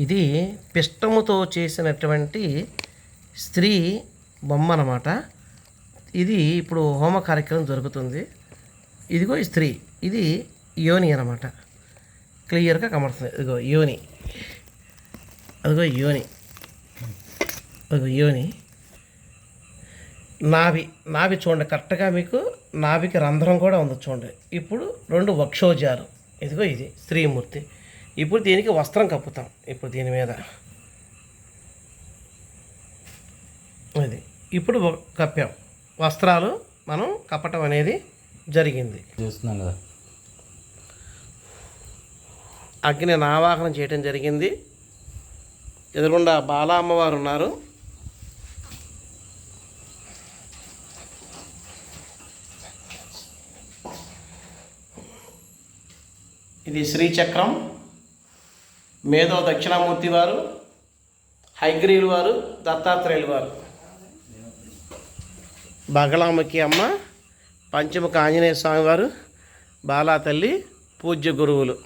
ఇది పిష్టముతో చేసినటువంటి స్త్రీ బొమ్మ అన్నమాట. ఇది ఇప్పుడు హోమ కార్యక్రమం జరుగుతుంది. ఇదిగో ఈ స్త్రీ, ఇది యోని అన్నమాట. క్లియర్గా కనబడుతుంది. ఇదిగో యోని, అదిగో యోని, అదిగో యోని. నాభి చూడండి, కరెక్ట్గా మీకు నాభికి రంధ్రం కూడా ఉంది చూడండి. ఇప్పుడు 2 వక్షోజాలు. ఇదిగో ఇది స్త్రీమూర్తి. ఇప్పుడు దీనికి వస్త్రం కప్పుతాం. ఇప్పుడు దీని మీద ఇది ఇప్పుడు కప్పాం. వస్త్రాలు మనం కప్పటం అనేది జరిగింది. చూస్తున్నాం కదా, అగ్నిని ఆవాహనం చేయడం జరిగింది. ఎదురుగుండా బాలా అమ్మవారు ఉన్నారు. ఇది శ్రీచక్రం, మేధో దక్షిణామూర్తి వారు, హైగ్రీవులు వారు, దత్తాత్రేయులు వారు, బగలాముఖి అమ్మ, పంచముఖ ఆంజనేయ స్వామి వారు, బాలా తల్లి, పూజ్య గురువులు.